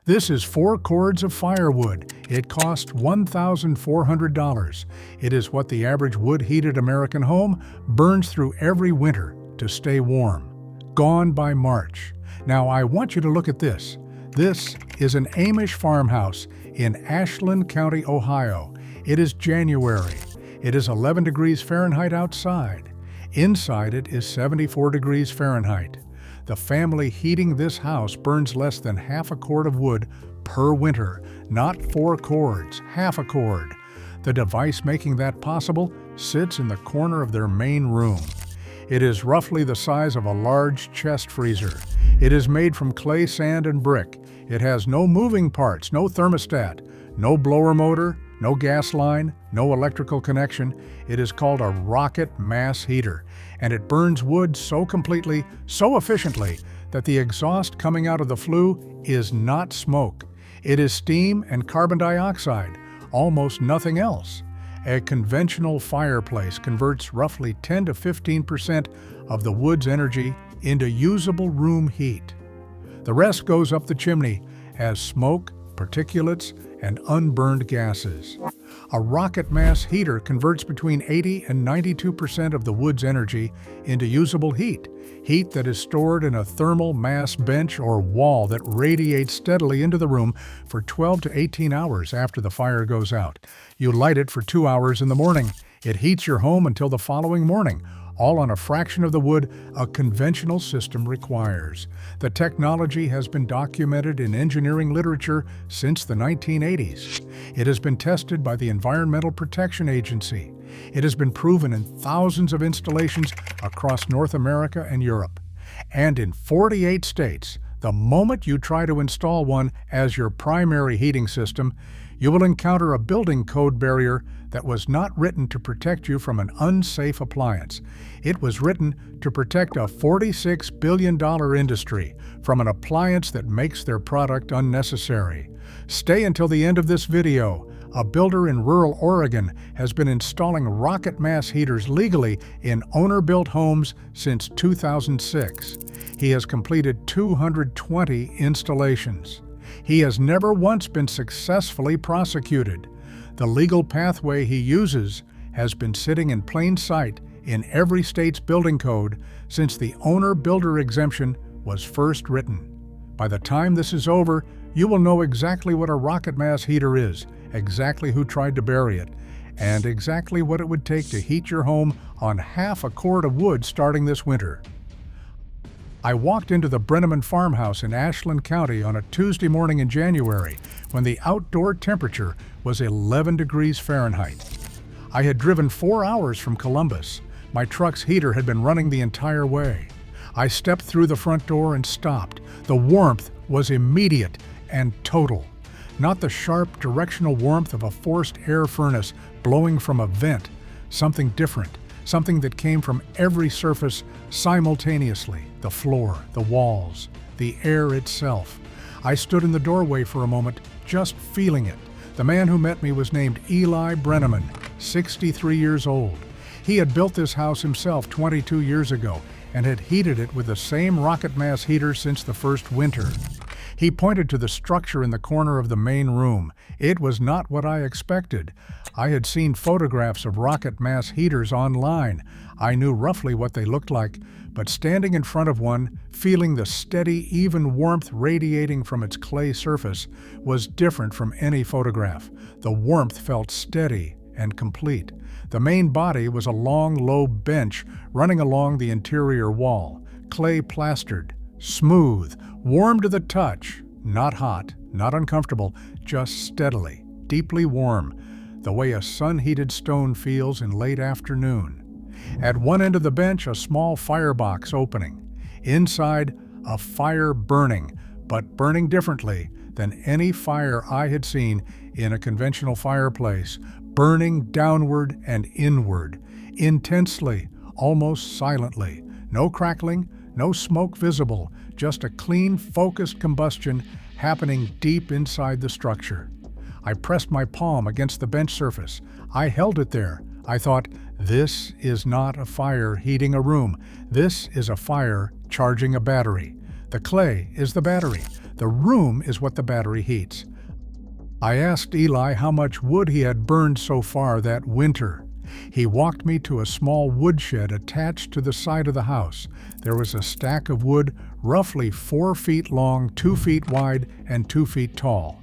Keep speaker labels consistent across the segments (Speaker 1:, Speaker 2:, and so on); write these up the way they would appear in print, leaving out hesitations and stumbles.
Speaker 1: This is 4 cords of firewood. It cost $1,400. It is what the average wood-heated American home burns through every winter to stay warm. Gone by March. Now I want you to look at this. This is an Amish farmhouse in Ashland County, Ohio. It is January. It is 11 degrees Fahrenheit outside. Inside it is 74 degrees Fahrenheit. The family heating this house burns less than half a cord of wood per winter, not 4 cords, half a cord. The device making that possible sits in the corner of their main room. It is roughly the size of a large chest freezer. It is made from clay, sand, and brick. It has no moving parts, no thermostat, no blower motor, no gas line, no electrical connection. It is called a rocket mass heater, and it burns wood so completely, so efficiently, that the exhaust coming out of the flue is not smoke. It is steam and carbon dioxide, almost nothing else. A conventional fireplace converts roughly 10 to 15% of the wood's energy into usable room heat. The rest goes up the chimney as smoke, particulates, and unburned gases. A rocket mass heater converts between 80 and 92% of the wood's energy into usable heat, heat that is stored in a thermal mass bench or wall that radiates steadily into the room for 12 to 18 hours after the fire goes out. You light it for 2 hours in the morning. It heats your home until the following morning, all on a fraction of the wood a conventional system requires. The technology has been documented in engineering literature since the 1980s. It has been tested by the Environmental Protection Agency. It has been proven in thousands of installations across North America and Europe. And in 48 states, the moment you try to install one as your primary heating system, you will encounter a building code barrier that was not written to protect you from an unsafe appliance. It was written to protect a $46 billion industry from an appliance that makes their product unnecessary. Stay until the end of this video. A builder in rural Oregon has been installing rocket mass heaters legally in owner-built homes since 2006. He has completed 220 installations. He has never once been successfully prosecuted. The legal pathway he uses has been sitting in plain sight in every state's building code since the owner-builder exemption was first written. By the time this is over, you will know exactly what a rocket mass heater is, exactly who tried to bury it, and exactly what it would take to heat your home on half a cord of wood starting this winter. I walked into the Brenneman farmhouse in Ashland County on a Tuesday morning in January when the outdoor temperature was 11 degrees Fahrenheit. I had driven 4 hours from Columbus. My truck's heater had been running the entire way. I stepped through the front door and stopped. The warmth was immediate and total. Not the sharp, directional warmth of a forced air furnace blowing from a vent. Something different. Something that came from every surface simultaneously, the floor, the walls, the air itself. I stood in the doorway for a moment, just feeling it. The man who met me was named Eli Brenneman, 63 years old. He had built this house himself 22 years ago and had heated it with the same rocket mass heater since the first winter. He pointed to the structure in the corner of the main room. It was not what I expected. I had seen photographs of rocket mass heaters online. I knew roughly what they looked like, but standing in front of one, feeling the steady, even warmth radiating from its clay surface, was different from any photograph. The warmth felt steady and complete. The main body was a long, low bench running along the interior wall, clay plastered, smooth, warm to the touch, not hot, not uncomfortable, just steadily, deeply warm, the way a sun-heated stone feels in late afternoon. At one end of the bench, a small firebox opening. Inside, a fire burning, but burning differently than any fire I had seen in a conventional fireplace, burning downward and inward, intensely, almost silently. No crackling, no smoke visible, just a clean, focused combustion happening deep inside the structure. I pressed my palm against the bench surface. I held it there. I thought, this is not a fire heating a room. This is a fire charging a battery. The clay is the battery. The room is what the battery heats. I asked Eli how much wood he had burned so far that winter. He walked me to a small woodshed attached to the side of the house. There was a stack of wood roughly 4 feet long, 2 feet wide, and 2 feet tall.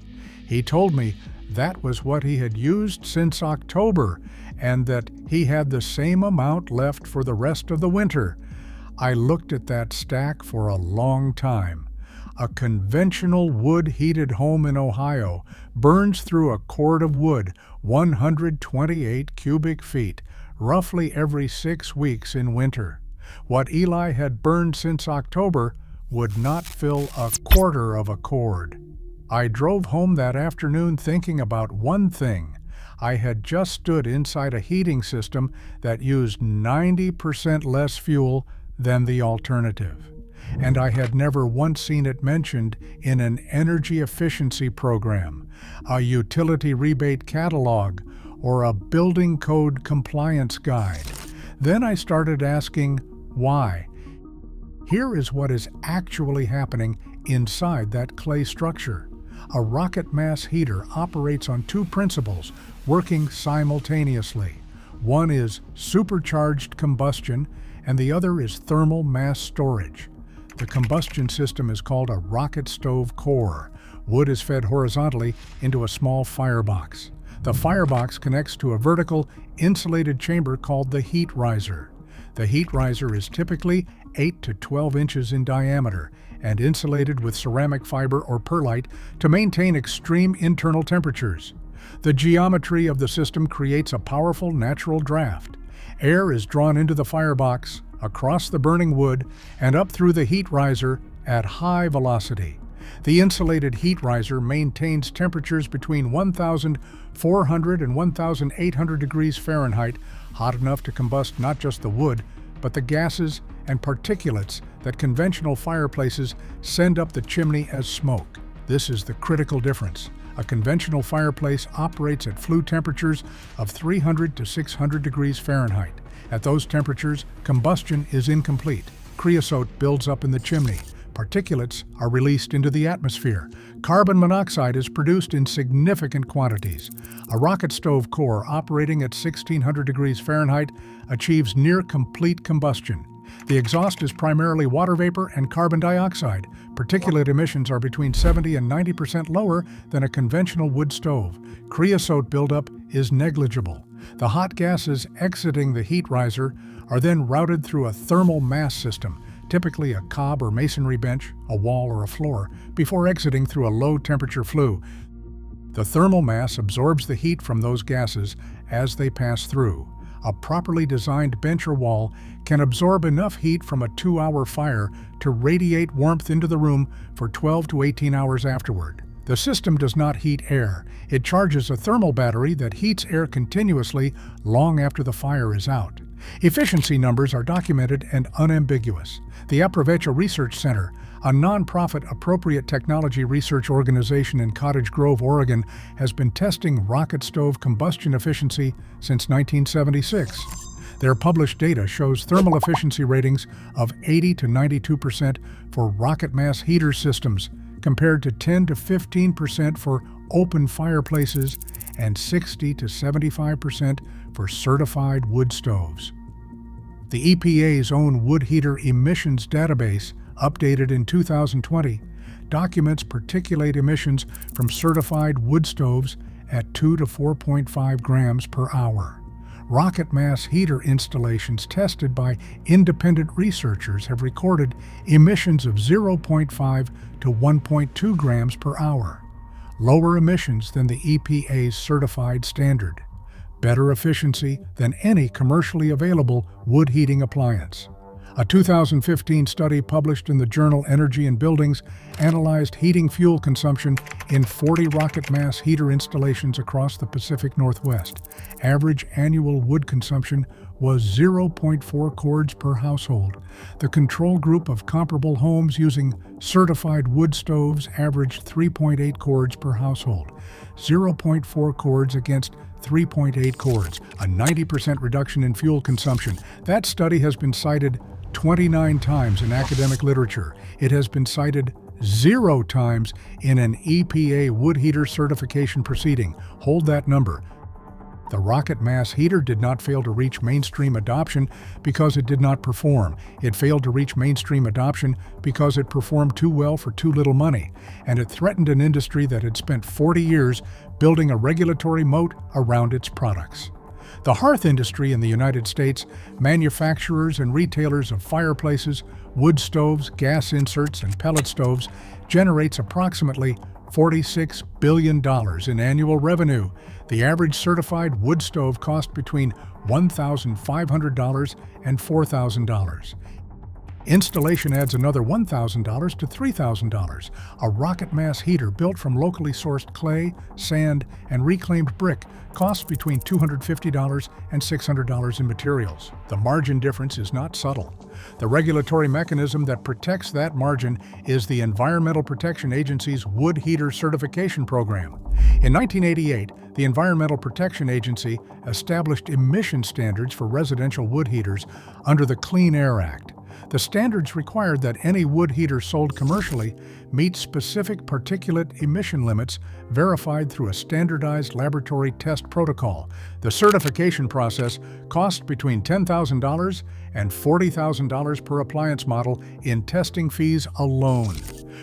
Speaker 1: He told me that was what he had used since October, and that he had the same amount left for the rest of the winter. I looked at that stack for a long time. A conventional wood-heated home in Ohio burns through a cord of wood 128 cubic feet, roughly every 6 weeks in winter. What Eli had burned since October would not fill a quarter of a cord. I drove home that afternoon thinking about one thing. I had just stood inside a heating system that used 90% less fuel than the alternative, and I had never once seen it mentioned in an energy efficiency program, a utility rebate catalog, or a building code compliance guide. Then I started asking why. Here is what is actually happening inside that clay structure. A rocket mass heater operates on 2 principles working simultaneously. One is supercharged combustion, and the other is thermal mass storage. The combustion system is called a rocket stove core. Wood is fed horizontally into a small firebox. The firebox connects to a vertical, insulated chamber called the heat riser. The heat riser is typically 8 to 12 inches in diameter and insulated with ceramic fiber or perlite to maintain extreme internal temperatures. The geometry of the system creates a powerful natural draft. Air is drawn into the firebox, across the burning wood, and up through the heat riser at high velocity. The insulated heat riser maintains temperatures between 1,400 and 1,800 degrees Fahrenheit, hot enough to combust not just the wood, but the gases and particulates that conventional fireplaces send up the chimney as smoke. This is the critical difference. A conventional fireplace operates at flue temperatures of 300 to 600 degrees Fahrenheit. At those temperatures, combustion is incomplete. Creosote builds up in the chimney. Particulates are released into the atmosphere. Carbon monoxide is produced in significant quantities. A rocket stove core operating at 1600 degrees Fahrenheit achieves near complete combustion. The exhaust is primarily water vapor and carbon dioxide. Particulate emissions are between 70 and 90% lower than a conventional wood stove. Creosote buildup is negligible. The hot gases exiting the heat riser are then routed through a thermal mass system, typically a cob or masonry bench, a wall, or a floor, before exiting through a low-temperature flue. The thermal mass absorbs the heat from those gases as they pass through. A properly designed bench or wall can absorb enough heat from a 2-hour fire to radiate warmth into the room for 12 to 18 hours afterward. The system does not heat air. It charges a thermal battery that heats air continuously long after the fire is out. Efficiency numbers are documented and unambiguous. The Aprovecho Research Center, a nonprofit appropriate technology research organization in Cottage Grove, Oregon, has been testing rocket stove combustion efficiency since 1976. Their published data shows thermal efficiency ratings of 80 to 92% for rocket mass heater systems, compared to 10 to 15% for open fireplaces and 60 to 75% for certified wood stoves. The EPA's own wood heater emissions database, updated in 2020, documents particulate emissions from certified wood stoves at 2 to 4.5 grams per hour. Rocket mass heater installations tested by independent researchers have recorded emissions of 0.5 to 1.2 grams per hour, lower emissions than the EPA's certified standard, better efficiency than any commercially available wood heating appliance. A 2015 study published in the journal Energy and Buildings analyzed heating fuel consumption in 40 rocket mass heater installations across the Pacific Northwest. Average annual wood consumption was 0.4 cords per household. The control group of comparable homes using certified wood stoves averaged 3.8 cords per household, 0.4 cords against 3.8 cords, a 90% reduction in fuel consumption. That study has been cited 29 times in academic literature. It has been cited 0 times in an EPA wood heater certification proceeding. Hold that number. The Rocket Mass heater did not fail to reach mainstream adoption because it did not perform. It failed to reach mainstream adoption because it performed too well for too little money, and it threatened an industry that had spent 40 years building a regulatory moat around its products. The hearth industry in the United States, manufacturers and retailers of fireplaces, wood stoves, gas inserts, and pellet stoves, generates approximately $46 billion in annual revenue. The average certified wood stove cost between $1,500 and $4,000. Installation adds another $1,000 to $3,000. A Rocket Mass heater built from locally sourced clay, sand, and reclaimed brick costs between $250 and $600 in materials. The margin difference is not subtle. The regulatory mechanism that protects that margin is the Environmental Protection Agency's Wood Heater Certification Program. In 1988, the Environmental Protection Agency established emission standards for residential wood heaters under the Clean Air Act. The standards required that any wood heater sold commercially meet specific particulate emission limits verified through a standardized laboratory test protocol. The certification process cost between $10,000 and $40,000 per appliance model in testing fees alone.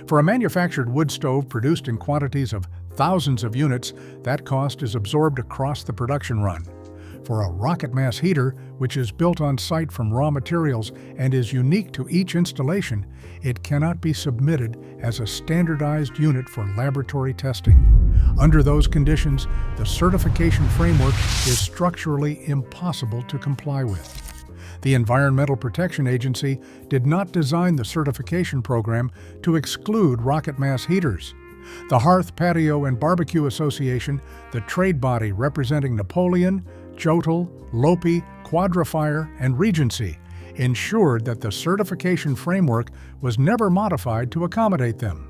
Speaker 1: For a manufactured wood stove produced in quantities of thousands of units, that cost is absorbed across the production run. For a Rocket Mass heater, which is built on site from raw materials and is unique to each installation, it cannot be submitted as a standardized unit for laboratory testing. Under those conditions, the certification framework is structurally impossible to comply with. The Environmental Protection Agency did not design the certification program to exclude Rocket Mass heaters. The Hearth, Patio, and Barbecue Association, the trade body representing Napoleon, Jotel, Lopi, Quadrafire, and Regency, ensured that the certification framework was never modified to accommodate them.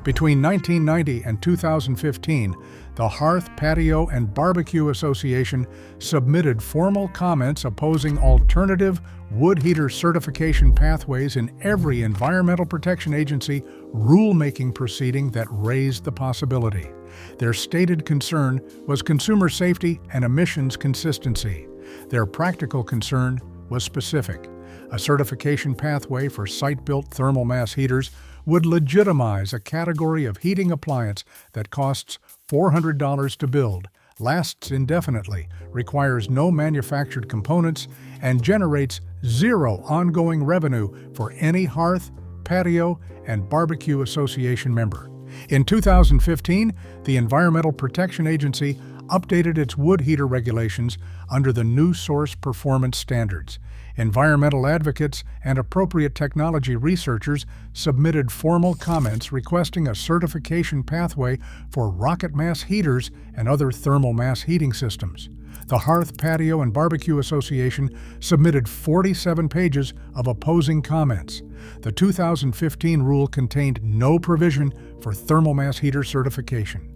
Speaker 1: Between 1990 and 2015, the Hearth, Patio, and Barbecue Association submitted formal comments opposing alternative wood heater certification pathways in every Environmental Protection Agency rulemaking proceeding that raised the possibility. Their stated concern was consumer safety and emissions consistency. Their practical concern was specific. A certification pathway for site-built thermal mass heaters would legitimize a category of heating appliance that costs $400 to build, lasts indefinitely, requires no manufactured components, and generates zero ongoing revenue for any Hearth, Patio, and Barbecue Association member. In 2015, the Environmental Protection Agency updated its wood heater regulations under the new source performance standards. Environmental advocates and appropriate technology researchers submitted formal comments requesting a certification pathway for Rocket Mass heaters and other thermal mass heating systems. The Hearth, Patio, and Barbecue Association submitted 47 pages of opposing comments. The 2015 rule contained no provision for thermal mass heater certification.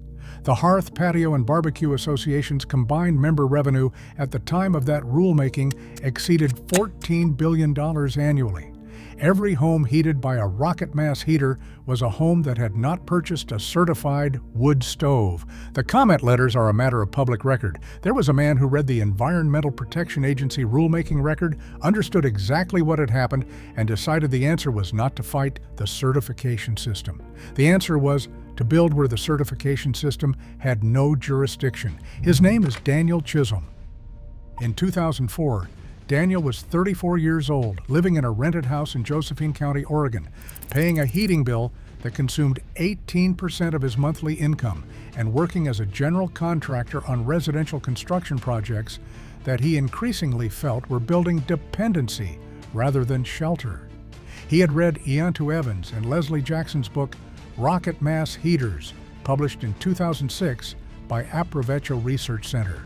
Speaker 1: The Hearth, Patio, and Barbecue Association's combined member revenue at the time of that rulemaking exceeded $14 billion annually. Every home heated by a Rocket Mass heater was a home that had not purchased a certified wood stove. The comment letters are a matter of public record. There was a man who read the Environmental Protection Agency rulemaking record, understood exactly what had happened, and decided the answer was not to fight the certification system. The answer was to build where the certification system had no jurisdiction. His name is Daniel Chisholm. In 2004, Daniel was 34 years old, living in a rented house in Josephine County, Oregon, paying a heating bill that consumed 18% of his monthly income and working as a general contractor on residential construction projects that he increasingly felt were building dependency rather than shelter. He had read Iantu Evans and Leslie Jackson's book, Rocket Mass Heaters, published in 2006 by Aprovecho Research Center.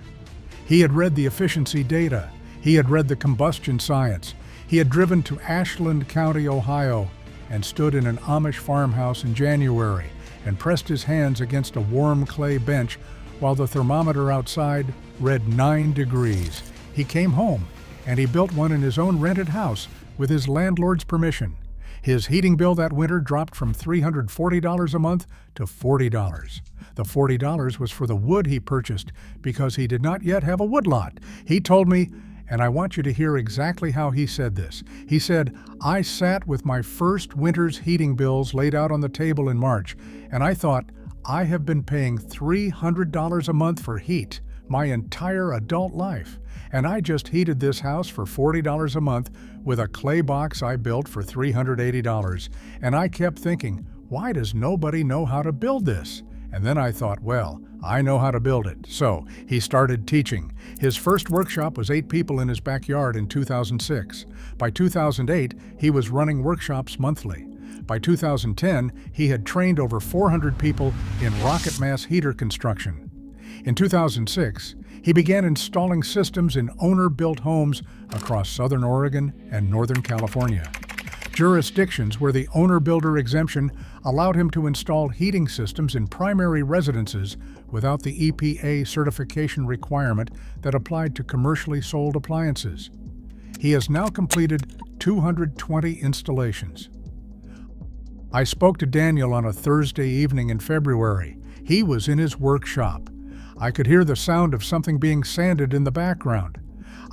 Speaker 1: He had read the efficiency data. He had read the combustion science. He had driven to Ashland County, Ohio, and stood in an Amish farmhouse in January and pressed his hands against a warm clay bench while the thermometer outside read 9 degrees. He came home, and he built one in his own rented house with his landlord's permission. His heating bill that winter dropped from $340 a month to $40. The $40 was for the wood he purchased because he did not yet have a woodlot. He told me, and I want you to hear exactly how he said this. He said, "I sat with my first winter's heating bills laid out on the table in March, and I thought, I have been paying $300 a month for heat my entire adult life, and I just heated this house for $40 a month with a clay box I built for $380, and I kept thinking, why does nobody know how to build this? And then I thought, well, I know how to build it." So he started teaching. His first workshop was 8 people in his backyard in 2006. By 2008, he was running workshops monthly. By 2010, he had trained over 400 people in rocket mass heater construction. In 2006, he began installing systems in owner-built homes across Southern Oregon and Northern California, jurisdictions where the owner-builder exemption allowed him to install heating systems in primary residences without the EPA certification requirement that applied to commercially sold appliances. He has now completed 220 installations. I spoke to Daniel on a Thursday evening in February. He was in his workshop. I could hear the sound of something being sanded in the background.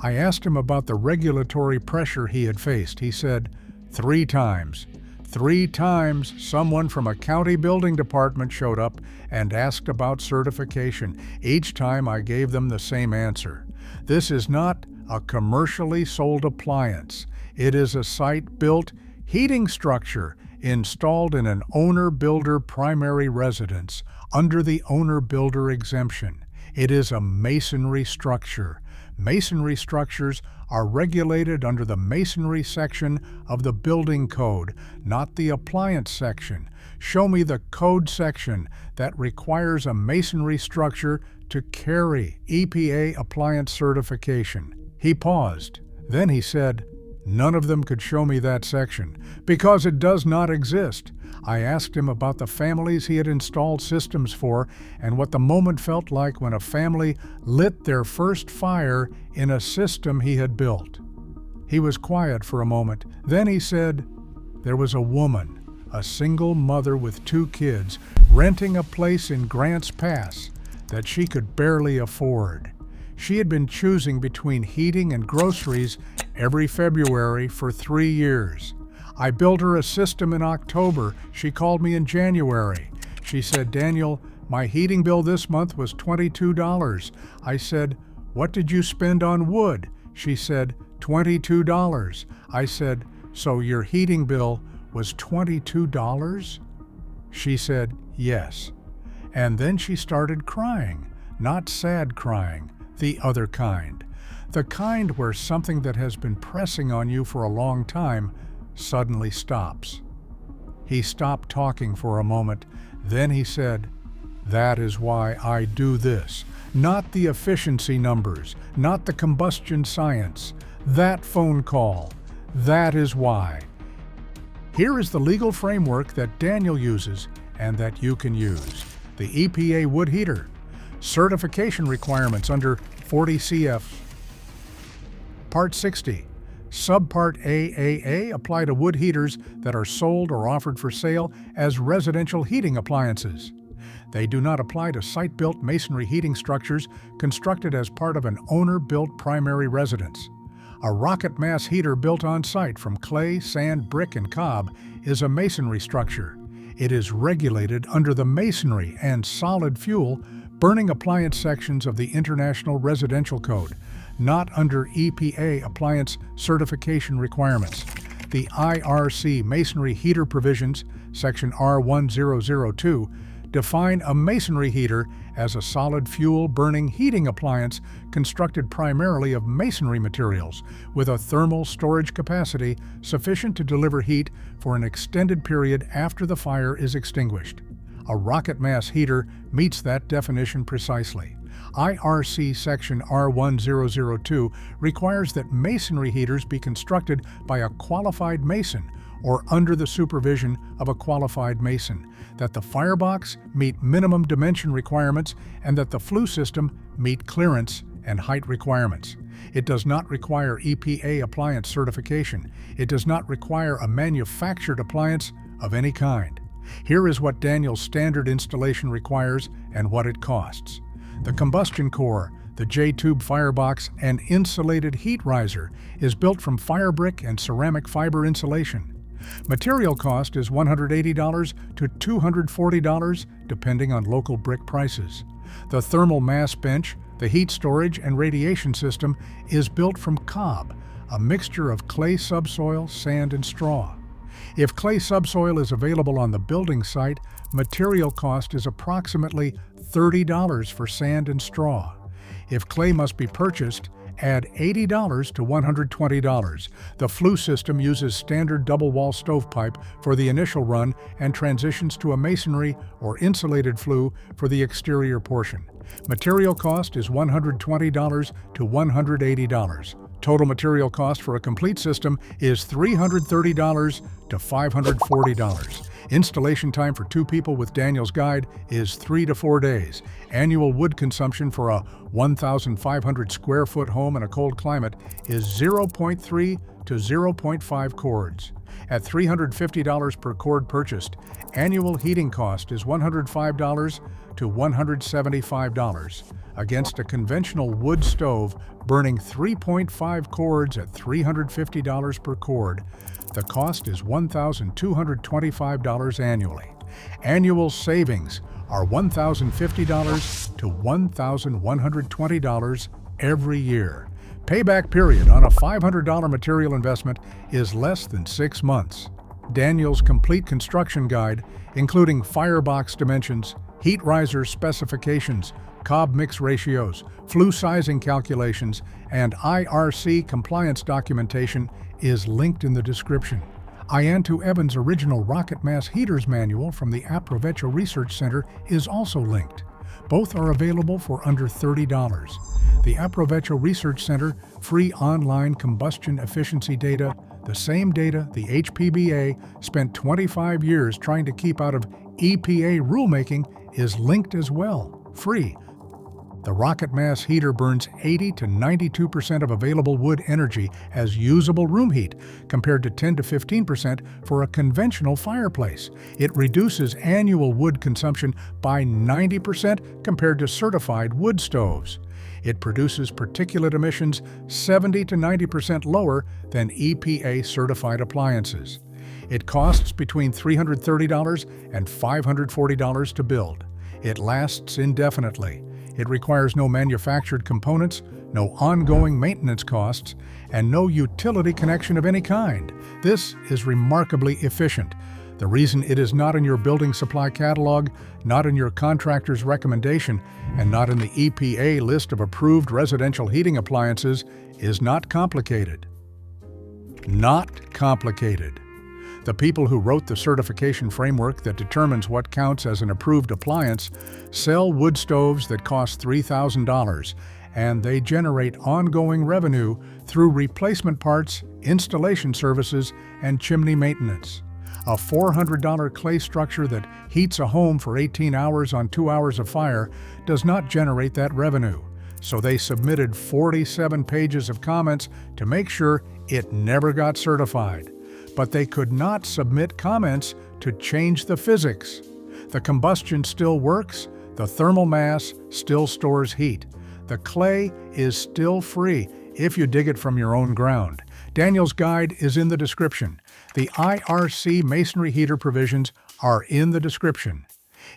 Speaker 1: I asked him about the regulatory pressure he had faced. He said, 3 times. 3 times someone from a county building department showed up and asked about certification. Each time I gave them the same answer. This is not a commercially sold appliance. It is a site-built heating structure installed in an owner-builder primary residence under the owner-builder exemption. It is a masonry structure. Masonry structures are regulated under the masonry section of the building code, not the appliance section. Show me the code section that requires a masonry structure to carry EPA appliance certification. He paused. Then he said, none of them could show me that section, because it does not exist. I asked him about the families he had installed systems for and what the moment felt like when a family lit their first fire in a system he had built. He was quiet for a moment. Then he said, there was a woman, a single mother with 2 kids, renting a place in Grants Pass that she could barely afford. She had been choosing between heating and groceries every February for 3 years. I built her a system in October. She called me in January. She said, Daniel, my heating bill this month was $22. I said, what did you spend on wood? She said, $22. I said, so your heating bill was $22? She said, yes. And then she started crying, not sad crying, the other kind. The kind where something that has been pressing on you for a long time suddenly stops. He stopped talking for a moment. Then he said, that is why I do this. Not the efficiency numbers, not the combustion science. That phone call. That is why. Here is the legal framework that Daniel uses and that you can use. The EPA wood heater. Certification requirements under 40 CF. Part 60. Subpart AAA apply to wood heaters that are sold or offered for sale as residential heating appliances. They do not apply to site-built masonry heating structures constructed as part of an owner-built primary residence. A rocket mass heater built on site from clay, sand, brick, and cob is a masonry structure. It is regulated under the masonry and solid fuel burning appliance sections of the International Residential Code, not under EPA appliance certification requirements. The IRC masonry heater provisions, section R1002, define a masonry heater as a solid fuel burning heating appliance constructed primarily of masonry materials with a thermal storage capacity sufficient to deliver heat for an extended period after the fire is extinguished. A rocket mass heater meets that definition precisely. IRC section R1002 requires that masonry heaters be constructed by a qualified mason or under the supervision of a qualified mason, that the firebox meet minimum dimension requirements, and that the flue system meet clearance and height requirements. It does not require EPA appliance certification. It does not require a manufactured appliance of any kind. Here is what Daniel's standard installation requires and what it costs. The combustion core, the J-tube firebox, and insulated heat riser is built from fire brick and ceramic fiber insulation. Material cost is $180 to $240 depending on local brick prices. The thermal mass bench, the heat storage and radiation system is built from cob, a mixture of clay subsoil, sand, and straw. If clay subsoil is available on the building site, material cost is approximately $30 for sand and straw. If clay must be purchased, add $80 to $120. The flue system uses standard double-wall stovepipe for the initial run and transitions to a masonry or insulated flue for the exterior portion. Material cost is $120 to $180. Total material cost for a complete system is $330 to $540. Installation time for 2 people with Daniel's guide is 3 to 4 days. Annual wood consumption for a 1,500 square foot home in a cold climate is 0.3 to 0.5 cords. At $350 per cord purchased, annual heating cost is $105 to $175. Against a conventional wood stove burning 3.5 cords at $350 per cord, the cost is $1,225 annually. Annual savings are $1,050 to $1,120 every year. Payback period on a $500 material investment is less than 6 months. Daniel's complete construction guide, including firebox dimensions, heat riser specifications, cob mix ratios, flue sizing calculations, and IRC compliance documentation, is linked in the description. Iantu Evans' original rocket mass heaters manual from the Aprovecho Research Center is also linked. Both are available for under $30. The Aprovecho Research Center free online combustion efficiency data, the same data the HPBA spent 25 years trying to keep out of EPA rulemaking, is linked as well, free. The rocket mass heater burns 80 to 92% of available wood energy as usable room heat, compared to 10 to 15% for a conventional fireplace. It reduces annual wood consumption by 90% compared to certified wood stoves. It produces particulate emissions 70 to 90% lower than EPA-certified appliances. It costs between $330 and $540 to build. It lasts indefinitely. It requires no manufactured components, no ongoing maintenance costs, and no utility connection of any kind. This is remarkably efficient. The reason it is not in your building supply catalog, not in your contractor's recommendation, and not in the EPA list of approved residential heating appliances is not complicated. Not complicated. The people who wrote the certification framework that determines what counts as an approved appliance sell wood stoves that cost $3,000, and they generate ongoing revenue through replacement parts, installation services, and chimney maintenance. A $400 clay structure that heats a home for 18 hours on 2 hours of fire does not generate that revenue, so they submitted 47 pages of comments to make sure it never got certified. But they could not submit comments to change the physics. The combustion still works, the thermal mass still stores heat. The clay is still free if you dig it from your own ground. Daniel's guide is in the description. The IRC masonry heater provisions are in the description.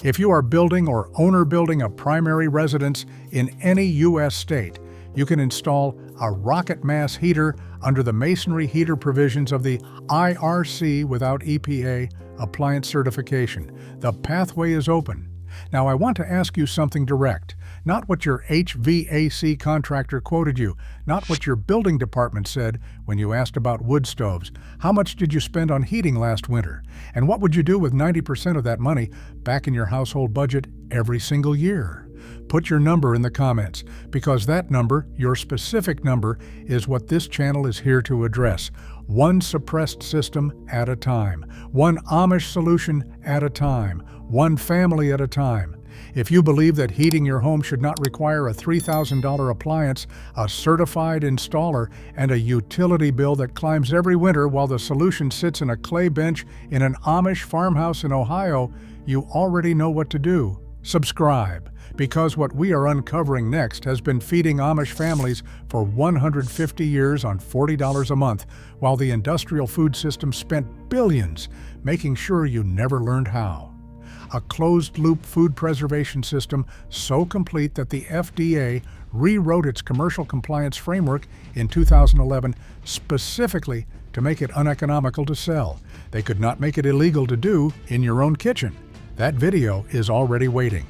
Speaker 1: If you are building or owner building a primary residence in any U.S. state, you can install a rocket mass heater under the masonry heater provisions of the IRC without EPA appliance certification. The pathway is open. Now, I want to ask you something direct, not what your HVAC contractor quoted you, not what your building department said when you asked about wood stoves. How much did you spend on heating last winter? And what would you do with 90% of that money back in your household budget every single year? Put your number in the comments, because that number, your specific number, is what this channel is here to address. One suppressed system at a time, one Amish solution at a time, one family at a time. If you believe that heating your home should not require a $3,000 appliance, a certified installer, and a utility bill that climbs every winter while the solution sits in a clay bench in an Amish farmhouse in Ohio, you already know what to do. Subscribe, because what we are uncovering next has been feeding Amish families for 150 years on $40 a month, while the industrial food system spent billions making sure you never learned how. A closed-loop food preservation system so complete that the FDA rewrote its commercial compliance framework in 2011 specifically to make it uneconomical to sell. They could not make it illegal to do in your own kitchen. That video is already waiting.